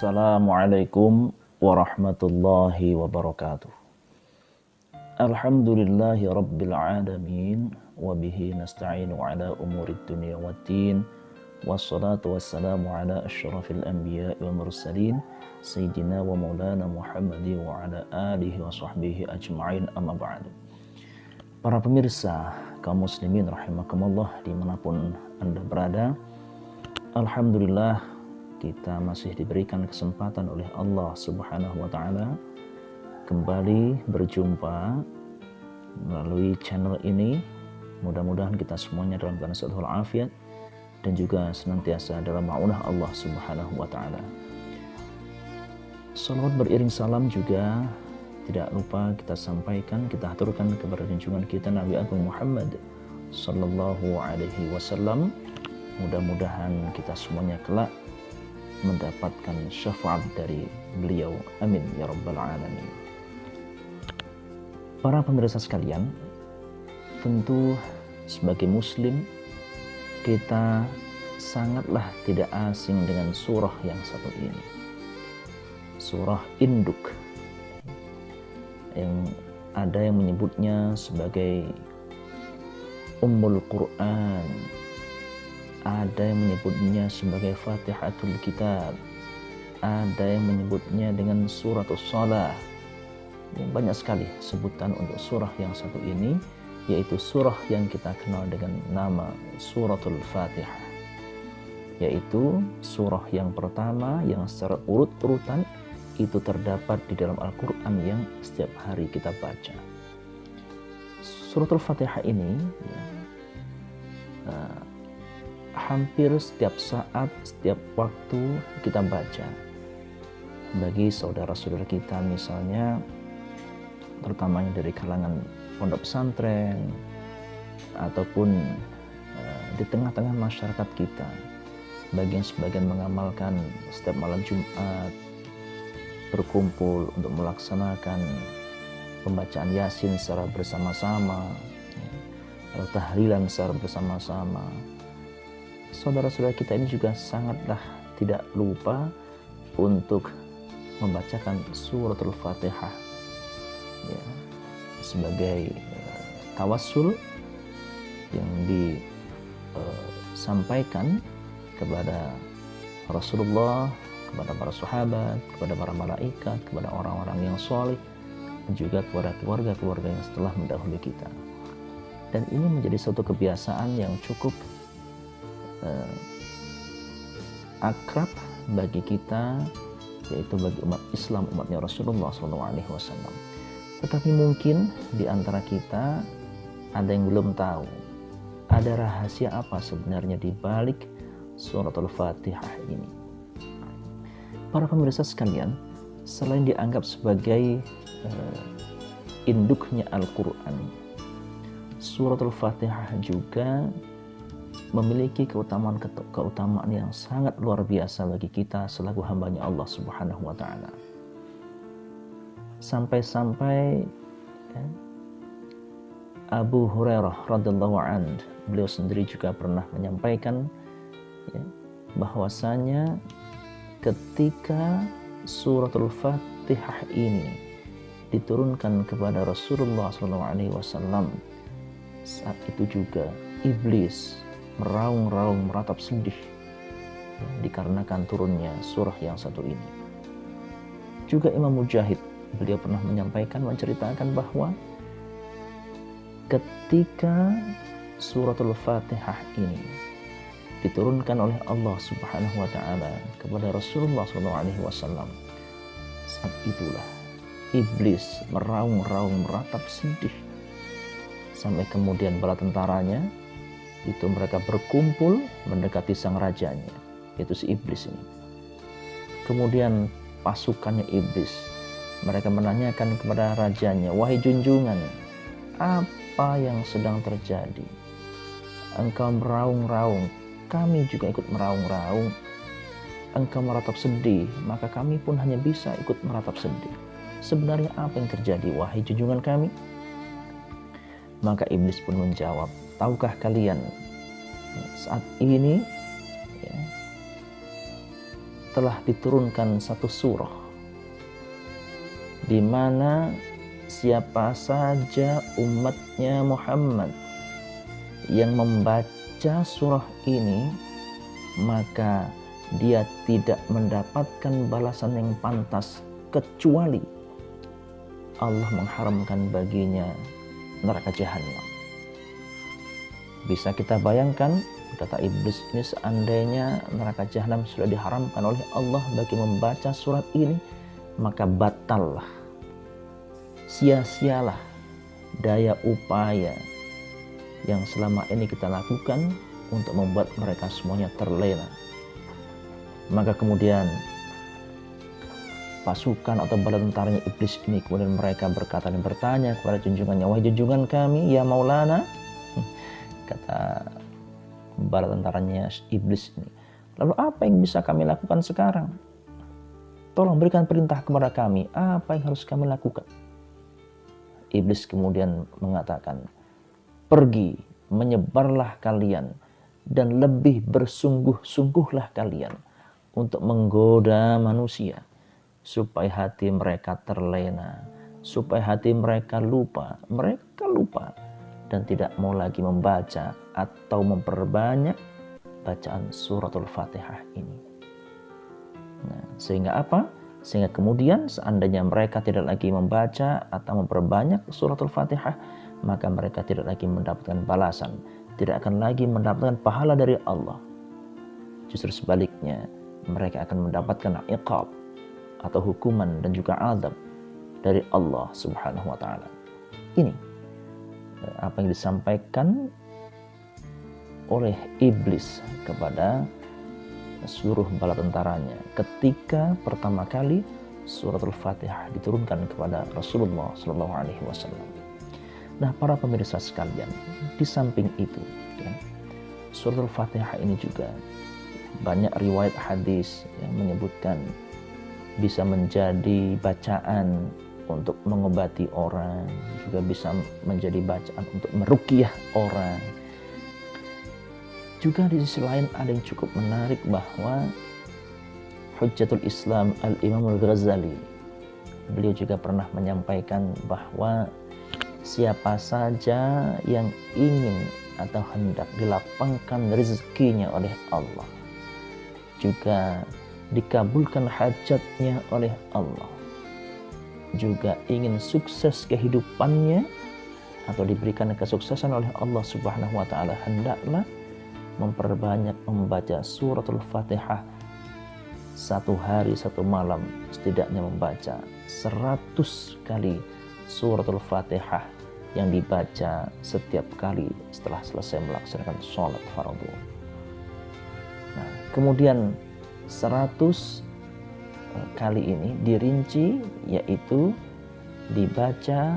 Assalamualaikum warahmatullahi wabarakatuh. Alhamdulillahi rabbil alamin wa bihi nasta'inu ala umurid dunya waddin wassalatu wassalamu ala asyrafil anbiya wal mursalin sayyidina wa maulana Muhammadi wa ala alihi wa sahbihi ajma'in, amma ba'du. Para pemirsa kaum muslimin rahimakumullah dimanapun Anda berada, alhamdulillah kita masih diberikan kesempatan oleh Allah Subhanahu wa Ta'ala kembali berjumpa melalui channel ini. Mudah-mudahan kita semuanya dalam keadaan sehat walafiat dan juga senantiasa dalam ma'unah Allah Subhanahu wa Ta'ala. Salawat beriring salam juga tidak lupa kita sampaikan, kita aturkan kepada junjungan kita Nabi Agung Muhammad sallallahu alaihi wasallam. Mudah-mudahan kita semuanya kelak mendapatkan syafaat dari beliau, amin ya rabbal alamin. Para pemirsa sekalian, tentu sebagai muslim kita sangatlah tidak asing dengan surah yang satu ini, surah induk, yang ada yang menyebutnya sebagai Ummul Quran, ada yang menyebutnya sebagai Fatihatul Kitab, ada yang menyebutnya dengan Suratul Shalah. Banyak sekali sebutan untuk surah yang satu ini, yaitu surah yang kita kenal dengan nama Suratul Fatihah, yaitu surah yang pertama yang secara urut-urutan itu terdapat di dalam Al-Quran yang setiap hari kita baca. Suratul Fatihah ini hampir setiap saat, setiap waktu kita baca. Bagi saudara-saudara kita misalnya, terutamanya dari kalangan pondok pesantren ataupun di tengah-tengah masyarakat kita, sebagian mengamalkan setiap malam Jumat berkumpul untuk melaksanakan pembacaan Yasin secara bersama-sama atau tahlilan secara bersama-sama. Saudara-saudara kita ini juga sangatlah tidak lupa untuk membacakan suratul Fatihah ya, sebagai tawassul yang disampaikan kepada Rasulullah, kepada para sahabat, kepada para malaikat, kepada orang-orang yang soleh, dan juga kepada keluarga-keluarga yang setelah mendahului kita. Dan ini menjadi suatu kebiasaan yang cukup akrab bagi kita, yaitu bagi umat Islam, umatnya Rasulullah SAW. Tetapi mungkin di antara kita ada yang belum tahu ada rahasia apa sebenarnya di balik suratul Fatihah ini. Para pemirsa sekalian, selain dianggap sebagai induknya Al-Quran, suratul Fatihah juga memiliki keutamaan yang sangat luar biasa bagi kita selaku hambanya Allah Subhanahu wa Ta'ala. Sampai-sampai Abu Hurairah radhiyallahu anhu, beliau sendiri juga pernah menyampaikan bahwasanya ketika suratul Fatihah ini diturunkan kepada Rasulullah SAW, saat itu juga iblis meraung-raung, meratap sedih dikarenakan turunnya surah yang satu ini. Juga Imam Mujahid, beliau pernah menceritakan bahwa ketika suratul Fatihah ini diturunkan oleh Allah Subhanahu wa Ta'ala kepada Rasulullah SAW, saat itulah iblis meraung-raung, meratap sedih, sampai kemudian bala tentaranya itu mereka berkumpul mendekati sang rajanya, yaitu si iblis ini. Kemudian pasukannya iblis, mereka menanyakan kepada rajanya, "Wahai junjungan, apa yang sedang terjadi? Engkau meraung-raung, kami juga ikut meraung-raung. Engkau meratap sedih, maka kami pun hanya bisa ikut meratap sedih. Sebenarnya apa yang terjadi, wahai junjungan kami?" Maka iblis pun menjawab, "Tahukah kalian, saat ini telah diturunkan satu surah di mana siapa saja umatnya Muhammad yang membaca surah ini, maka dia tidak mendapatkan balasan yang pantas kecuali Allah mengharamkan baginya neraka jahanam. Bisa kita bayangkan, kata iblis ini, seandainya neraka jahanam sudah diharamkan oleh Allah bagi membaca surat ini, maka batallah, sia-sialah daya upaya yang selama ini kita lakukan untuk membuat mereka semuanya terlena. Maka kemudian pasukan atau bala tentaranya iblis ini kemudian mereka berkata dan bertanya kepada junjungannya, wahai junjungan kami ya Maulana, kata bala tentaranya iblis ini, lalu apa yang bisa kami lakukan sekarang? Tolong berikan perintah kepada kami, apa yang harus kami lakukan? Iblis kemudian mengatakan, pergi, menyebarlah kalian dan lebih bersungguh-sungguhlah kalian untuk menggoda manusia supaya hati mereka terlena, supaya hati mereka lupa dan tidak mau lagi membaca atau memperbanyak bacaan suratul Fatihah ini. Nah, sehingga apa? Sehingga kemudian seandainya mereka tidak lagi membaca atau memperbanyak suratul Fatihah, maka mereka tidak lagi mendapatkan balasan, tidak akan lagi mendapatkan pahala dari Allah. Justru sebaliknya, mereka akan mendapatkan iqab atau hukuman dan juga azab dari Allah Subhanahu wa taala. Ini apa yang disampaikan oleh iblis kepada seluruh bala tentaranya ketika pertama kali suratul Fatihah diturunkan kepada Rasulullah sallallahu alaihi wasallam. Nah, para pemirsa sekalian, di samping itu ya, suratul Fatihah ini juga banyak riwayat hadis yang menyebutkan bisa menjadi bacaan untuk mengobati orang, juga bisa menjadi bacaan untuk meruqyah orang. Juga di sisi lain ada yang cukup menarik bahwa Hujjatul Islam Al-Imam Al-Ghazali, beliau juga pernah menyampaikan bahwa siapa saja yang ingin atau hendak dilapangkan rezekinya oleh Allah, juga dikabulkan hajatnya oleh Allah, juga ingin sukses kehidupannya atau diberikan kesuksesan oleh Allah Subhanahu wa taala, hendaklah memperbanyak membaca suratul Fatihah. Satu hari satu malam setidaknya membaca 100 kali suratul Fatihah yang dibaca setiap kali setelah selesai melaksanakan sholat fardu. Nah, kemudian 100 kali ini dirinci, yaitu dibaca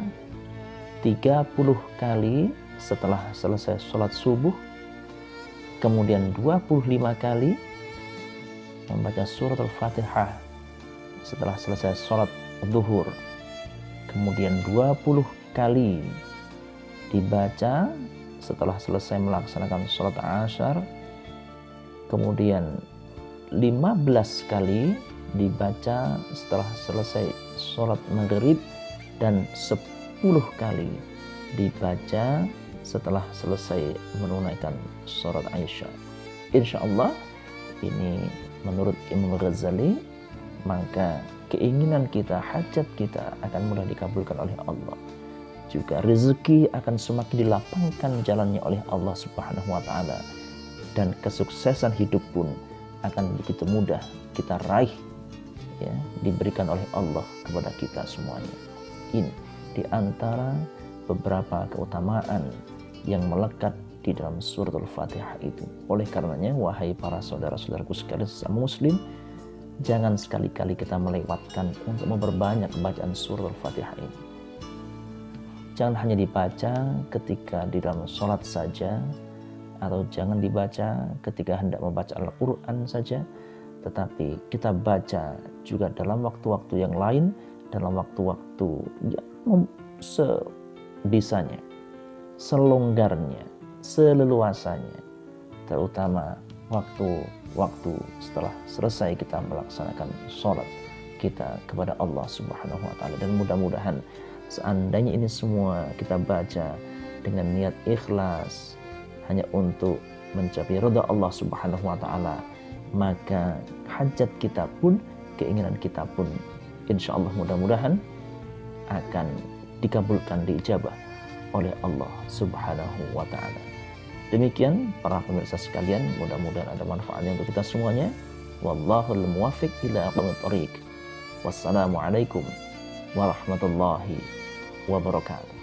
30 kali setelah selesai sholat subuh, kemudian 25 kali membaca suratul Fatihah setelah selesai sholat zuhur, kemudian 20 kali dibaca setelah selesai melaksanakan sholat Ashar, kemudian 15 kali dibaca setelah selesai sholat Maghrib, dan 10 kali dibaca setelah selesai menunaikan sholat Isya. Insya Allah ini menurut Imam Ghazali, maka keinginan kita, hajat kita akan mudah dikabulkan oleh Allah. Juga rezeki akan semakin dilapangkan jalannya oleh Allah Subhanahu wa taala, dan kesuksesan hidup pun akan begitu mudah kita raih, ya, diberikan oleh Allah kepada kita semuanya. Ini di antara beberapa keutamaan yang melekat di dalam suratul Fatihah itu. Oleh karenanya, wahai para saudara-saudaraku sekalian sesama muslim, jangan sekali-kali kita melewatkan untuk memperbanyak bacaan suratul Fatihah ini. Jangan hanya dibaca ketika di dalam sholat saja, atau jangan dibaca ketika hendak membaca Al-Quran saja, tetapi kita baca juga dalam waktu-waktu yang lain, dalam waktu-waktu yang sebisanya, selonggarnya, seleluasanya, terutama waktu waktu setelah selesai kita melaksanakan sholat kita kepada Allah Subhanahu wa Ta'ala. Dan mudah-mudahan seandainya ini semua kita baca dengan niat ikhlas hanya untuk mencapai ridha Allah Subhanahu wa Ta'ala, maka hajat kita pun, keinginan kita pun insya Allah mudah-mudahan akan dikabulkan, diijabah oleh Allah Subhanahu wa Ta'ala. Demikian para pemirsa sekalian, mudah-mudahan ada manfaatnya untuk kita semuanya. Wallahul muwaffiq ila aqwamit thoriq. Wassalamualaikum warahmatullahi wabarakatuh.